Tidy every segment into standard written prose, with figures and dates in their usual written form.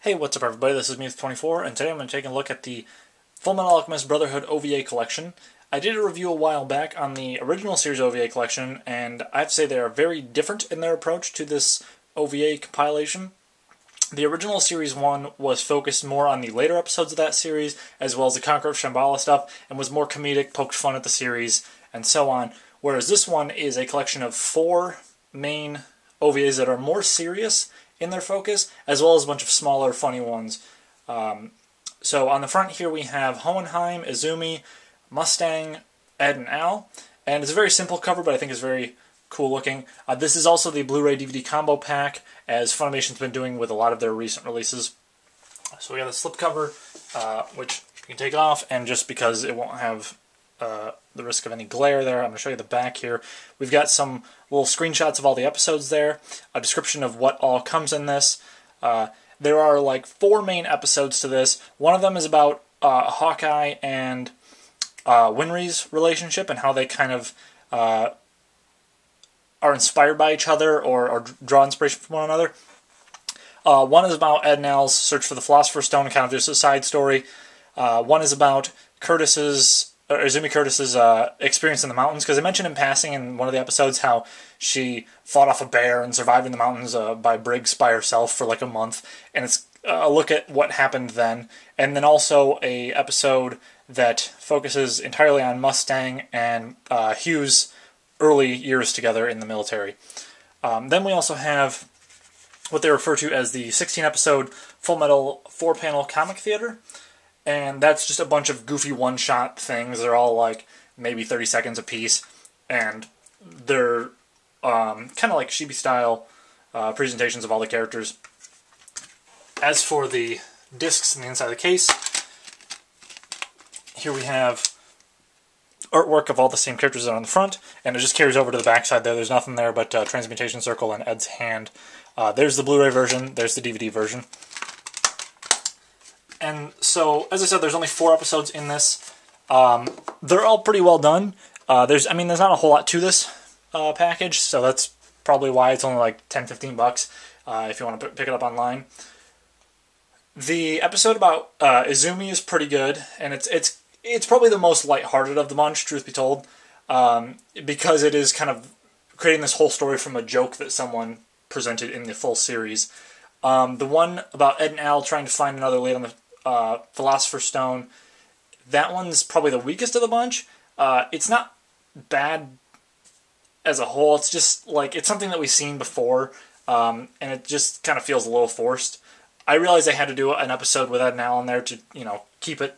Hey, what's up everybody, this is Muth24, and today I'm going to take a look at the Fullmetal Alchemist Brotherhood OVA collection. I did a review a while back on the original series OVA collection, and I have to say they are very different in their approach to this OVA compilation. The original Series 1 was focused more on the later episodes of that series, as well as the Conqueror of Shambhala stuff, and was more comedic, poked fun at the series, and so on. Whereas this one is a collection of 4 main OVAs that are more serious in their focus, as well as a bunch of smaller, funny ones. So on the front here we have Hohenheim, Izumi, Mustang, Ed, and Al. And it's a very simple cover, but I think it's very cool looking. This is also the Blu-ray DVD combo pack, as Funimation's been doing with a lot of their recent releases. So we have the slipcover, which you can take off, and just because it won't have the risk of any glare there, I'm going to show you the back here. We've got some little screenshots of all the episodes there, a description of what all comes in this. There are like 4 main episodes to this. One of them is about Hawkeye and Winry's relationship and how they kind of are inspired by each other or draw inspiration from one another. One is about Ed and Al's search for the Philosopher's Stone, kind of just a side story. One is about Izumi Curtis's experience in the mountains, because I mentioned in passing in one of the episodes how she fought off a bear and survived in the mountains by Briggs by herself for like a month, and it's a look at what happened then. And then also a episode that focuses entirely on Mustang and Hugh's early years together in the military. Then we also have what they refer to as the 16-episode Fullmetal 4-panel comic theater. And that's just a bunch of goofy one-shot things. They're all like maybe 30 seconds a piece, and they're kind of like Chibi-style presentations of all the characters. As for the discs in the inside of the case, here we have artwork of all the same characters that are on the front, and it just carries over to the back side there. There's nothing there but Transmutation Circle and Ed's hand. There's the Blu-ray version, there's the DVD version. And so, as I said, there's only 4 episodes in this. They're all pretty well done. There's not a whole lot to this package, so that's probably why it's only like $10-15 if you want to pick it up online. The episode about Izumi is pretty good, and it's probably the most lighthearted of the bunch, truth be told, because it is kind of creating this whole story from a joke that someone presented in the full series. The one about Ed and Al trying to find another lead on the Philosopher's Stone, that one's probably the weakest of the bunch. It's not bad as a whole, it's just like, it's something that we've seen before, and it just kind of feels a little forced. I realized I had to do an episode with Ed and Al in there to, keep it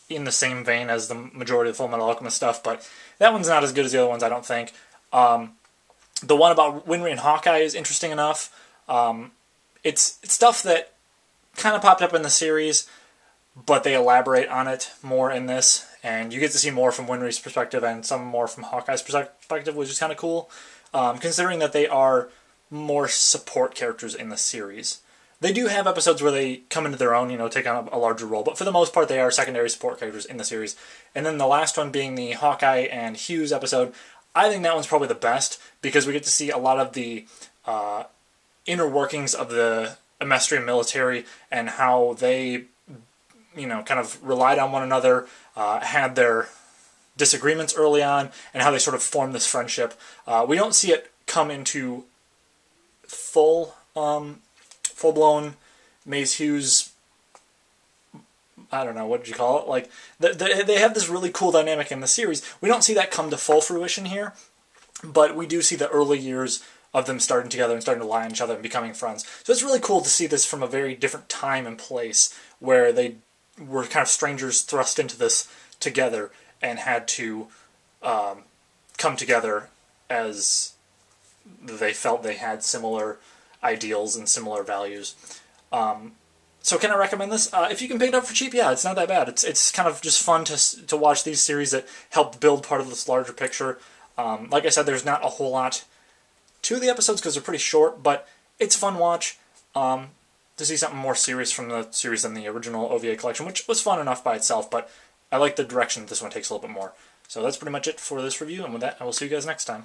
in the same vein as the majority of the Fullmetal Alchemist stuff, but that one's not as good as the other ones, I don't think. The one about Winry and Hawkeye is interesting enough. It's stuff that kind of popped up in the series, but they elaborate on it more in this, and you get to see more from Winry's perspective and some more from Hawkeye's perspective, which is kind of cool, considering that they are more support characters in the series. They do have episodes where they come into their own, take on a larger role, but for the most part they are secondary support characters in the series. And then the last one being the Hawkeye and Hughes episode, I think that one's probably the best, because we get to see a lot of the inner workings of the Amestrian military and how they, kind of relied on one another, had their disagreements early on, and how they sort of formed this friendship. We don't see it come into full-blown Maze Hughes, I don't know, what did you call it? Like, they have this really cool dynamic in the series. We don't see that come to full fruition here, but we do see the early years of them starting together and starting to lie on each other and becoming friends. So it's really cool to see this from a very different time and place, where they were kind of strangers thrust into this together and had to come together as they felt they had similar ideals and similar values. So can I recommend this? If you can pick it up for cheap, yeah, it's not that bad. It's kind of just fun to watch these series that help build part of this larger picture. Like I said, there's not a whole lot to the episodes because they're pretty short, but it's a fun watch to see something more serious from the series than the original OVA collection, which was fun enough by itself, but I like the direction that this one takes a little bit more. So that's pretty much it for this review, and with that, I will see you guys next time.